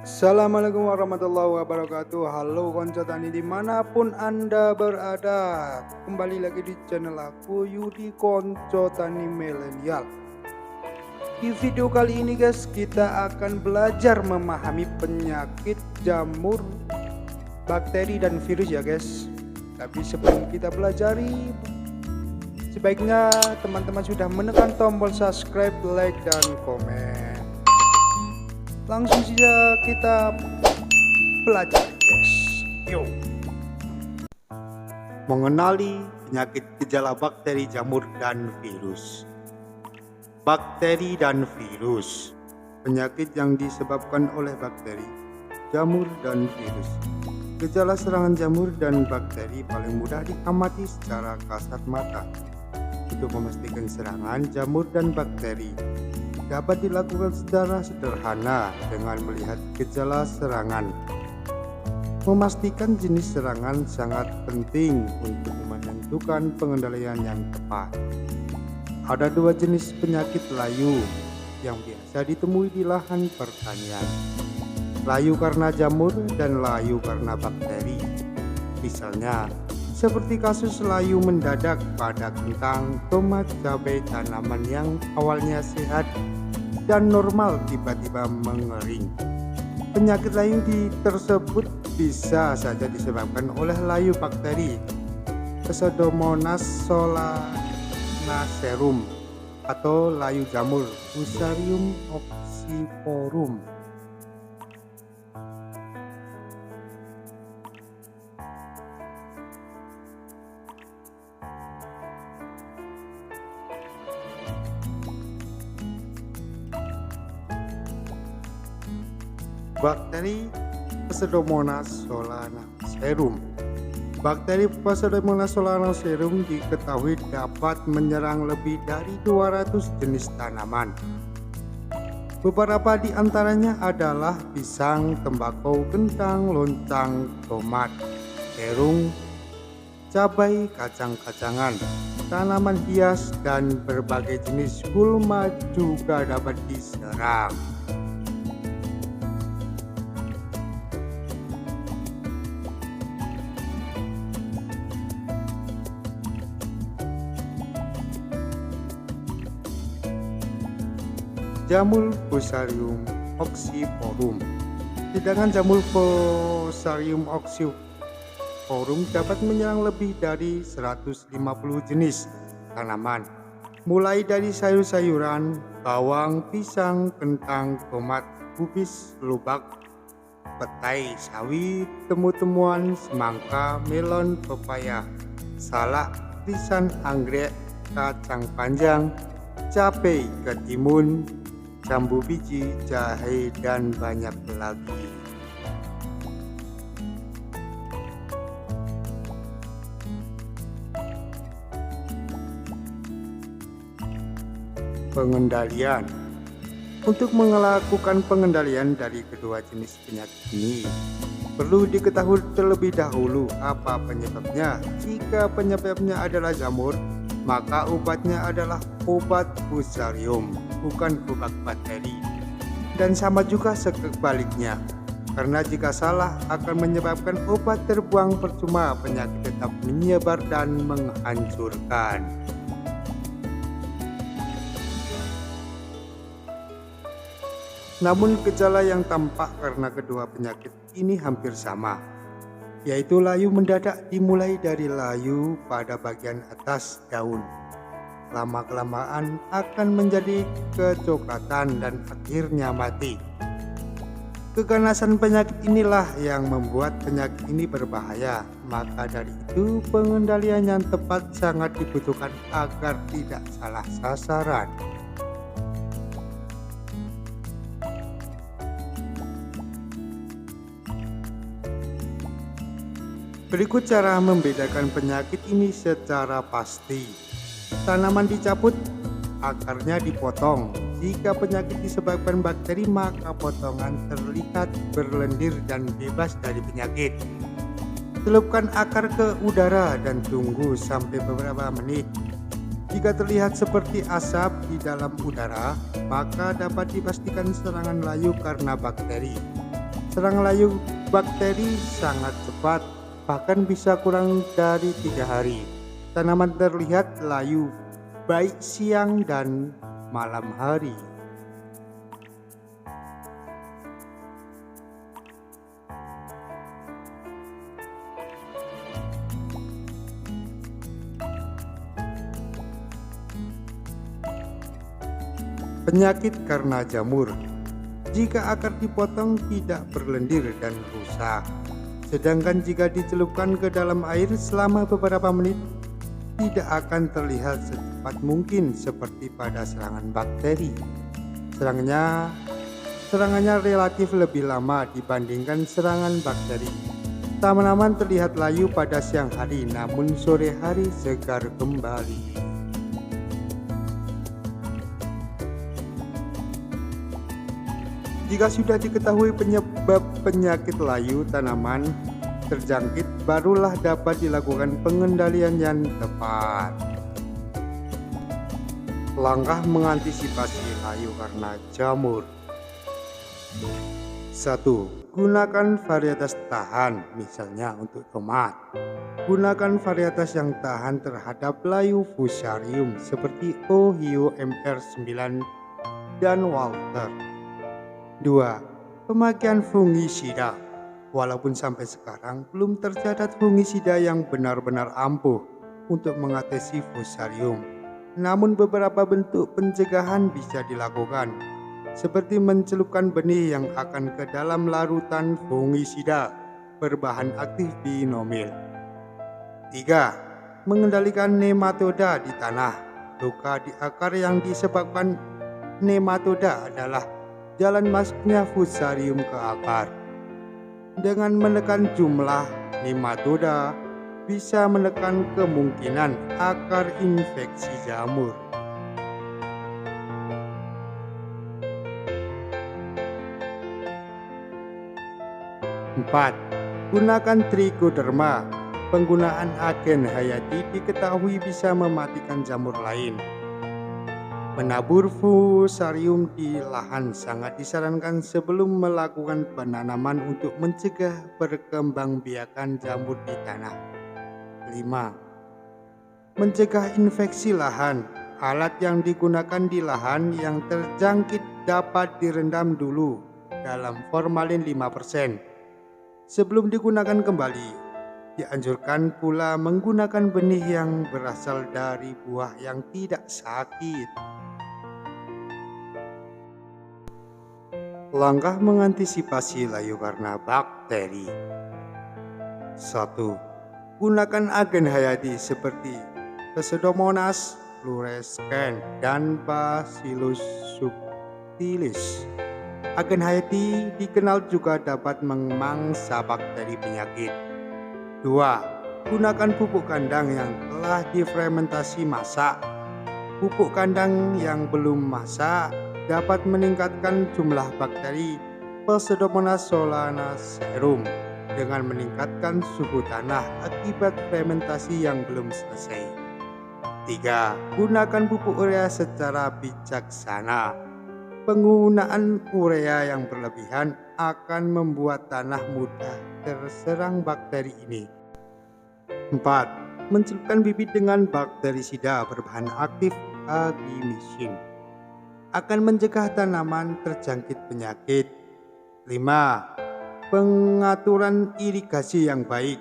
Assalamualaikum warahmatullahi wabarakatuh. Halo konco tani dimanapun anda berada. Kembali lagi di channel aku Yudi Konco Tani Milenial. Di video kali ini guys, kita akan belajar memahami penyakit jamur, bakteri dan virus ya guys. Tapi sebelum kita pelajari, sebaiknya teman-teman sudah menekan tombol subscribe, like dan komen. Langsung saja kita belajar guys. Yo. Mengenali penyakit gejala bakteri, jamur dan virus. Bakteri dan virus, penyakit yang disebabkan oleh bakteri, jamur dan virus. Gejala serangan jamur dan bakteri paling mudah diamati secara kasat mata. Untuk memastikan serangan jamur dan bakteri dapat dilakukan secara sederhana dengan melihat gejala serangan. Memastikan jenis serangan sangat penting untuk menentukan pengendalian yang tepat. Ada dua jenis penyakit layu yang biasa ditemui di lahan pertanian. Layu karena jamur dan layu karena bakteri. Misalnya, seperti kasus layu mendadak pada kentang, tomat, cabai, tanaman yang awalnya sehat dan normal tiba-tiba mengering. Penyakit layu tersebut bisa saja disebabkan oleh layu bakteri Pseudomonas solanacearum atau layu jamur Fusarium oxysporum. Bakteri Pseudomonas solanacearum. Bakteri Pseudomonas solanacearum diketahui dapat menyerang lebih dari 200 jenis tanaman. Beberapa di antaranya adalah pisang, tembakau, kentang, loncang, tomat, terung, cabai, kacang-kacangan, tanaman hias, dan berbagai jenis gulma juga dapat diserang. Jamur Fusarium oxysporum. Sedangkan jamur Fusarium oxysporum dapat menyerang lebih dari 150 jenis tanaman, mulai dari sayur-sayuran, bawang, pisang, kentang, tomat, kubis, lubak, petai, sawi, temu-temuan, semangka, melon, pepaya, salak, pisang, anggrek, kacang panjang, cabai, ketimun, jambu biji, jahe, dan banyak lagi. Pengendalian. Untuk melakukan pengendalian dari kedua jenis penyakit ini, perlu diketahui terlebih dahulu apa penyebabnya. Jika penyebabnya adalah jamur, maka obatnya adalah obat Fusarium, bukan obat bakteri. Dan sama juga sebaliknya, karena jika salah akan menyebabkan obat terbuang percuma, penyakit tetap menyebar dan menghancurkan. Namun gejala yang tampak karena kedua penyakit ini hampir sama, yaitu layu mendadak dimulai dari layu pada bagian atas daun. Lama-kelamaan akan menjadi kecoklatan dan akhirnya mati. Keganasan penyakit inilah yang membuat penyakit ini berbahaya. Maka dari itu pengendalian yang tepat sangat dibutuhkan agar tidak salah sasaran. Berikut cara membedakan penyakit ini secara pasti. Tanaman dicabut, akarnya dipotong. Jika penyakit disebabkan bakteri, maka potongan terlihat berlendir dan bebas dari penyakit. Celupkan akar ke udara dan tunggu sampai beberapa menit. Jika terlihat seperti asap di dalam udara, maka dapat dipastikan serangan layu karena bakteri. serang layu bakteri sangat cepat, bahkan bisa kurang dari 3 hari. Tanaman terlihat layu baik siang dan malam hari. Penyakit karena jamur. Jika akar dipotong tidak berlendir dan rusak. Sedangkan jika dicelupkan ke dalam air selama beberapa menit, tidak akan terlihat secepat mungkin seperti pada serangan bakteri. Serangannya relatif lebih lama dibandingkan serangan bakteri. Tanaman terlihat layu pada siang hari, namun sore hari segar kembali. Jika sudah diketahui penyebab penyakit layu tanaman terjangkit, barulah dapat dilakukan pengendalian yang tepat. Langkah mengantisipasi layu karena jamur. 1. Gunakan varietas tahan, misalnya untuk tomat. Gunakan varietas yang tahan terhadap layu fusarium seperti Ohio MR9 dan Walter. 2. Pemakaian fungisida. Walaupun sampai sekarang belum tercatat fungisida yang benar-benar ampuh untuk mengatasi fusarium, namun beberapa bentuk pencegahan bisa dilakukan, seperti mencelupkan benih yang akan ke dalam larutan fungisida berbahan aktif binomil. 3. Mengendalikan nematoda di tanah. Luka di akar yang disebabkan nematoda adalah jalan masuknya fusarium ke akar. Dengan menekan jumlah nematoda, bisa menekan kemungkinan akar infeksi jamur. 4. Gunakan trichoderma. Penggunaan agen hayati diketahui bisa mematikan jamur lain. Menabur fusarium di lahan sangat disarankan sebelum melakukan penanaman untuk mencegah perkembangbiakan jamur di tanah. 5. Mencegah infeksi lahan. Alat yang digunakan di lahan yang terjangkit dapat direndam dulu dalam formalin 5%. Sebelum digunakan kembali. Dianjurkan pula menggunakan benih yang berasal dari buah yang tidak sakit. Langkah mengantisipasi layu karena bakteri. 1. Gunakan agen hayati seperti Pseudomonas fluorescens dan Bacillus subtilis. Agen hayati dikenal juga dapat memangsa bakteri penyakit. 2. Gunakan pupuk kandang yang telah difermentasi masak. Pupuk kandang yang belum masak dapat meningkatkan jumlah bakteri Pseudomonas solanacearum dengan meningkatkan suhu tanah akibat fermentasi yang belum selesai. 3. Gunakan pupuk urea secara bijaksana. Penggunaan urea yang berlebihan akan membuat tanah mudah terserang bakteri ini. 4. Mencelupkan bibit dengan bakterisida berbahan aktif agrimisin akan mencegah tanaman terjangkit penyakit. 5. Pengaturan irigasi yang baik.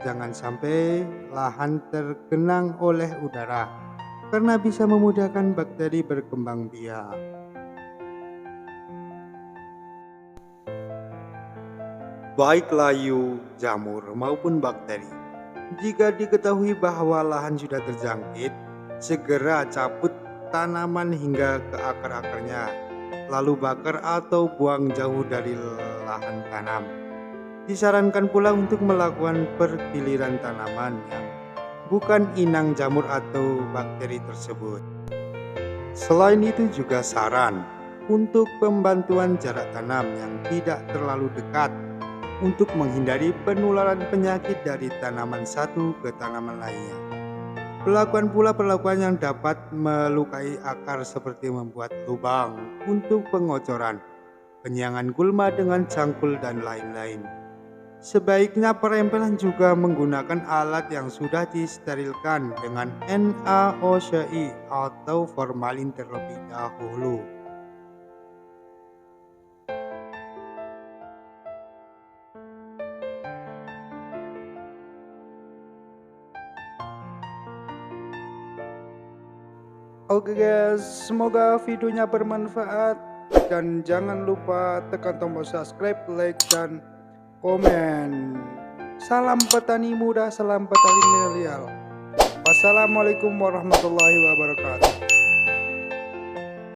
Jangan sampai lahan tergenang oleh udara, karena bisa memudahkan bakteri berkembang biak. Baik layu, jamur maupun bakteri. Jika diketahui bahwa lahan sudah terjangkit, segera cabut tanaman hingga ke akar-akarnya, lalu bakar atau buang jauh dari lahan tanam. Disarankan pula untuk melakukan pergiliran tanaman yang bukan inang jamur atau bakteri tersebut. Selain itu juga saran untuk pembantuan jarak tanam yang tidak terlalu dekat untuk menghindari penularan penyakit dari tanaman satu ke tanaman lainnya. Lakukan pula perlakuan yang dapat melukai akar seperti membuat lubang untuk pengocoran, kenyangan gulma dengan cangkul dan lain-lain. Sebaiknya perempelan juga menggunakan alat yang sudah disterilkan dengan NaOCl atau formalin terlebih dahulu. Oke guys, semoga videonya bermanfaat dan jangan lupa tekan tombol subscribe, like, dan komen. Salam petani muda, salam petani milenial. Wassalamualaikum warahmatullahi wabarakatuh.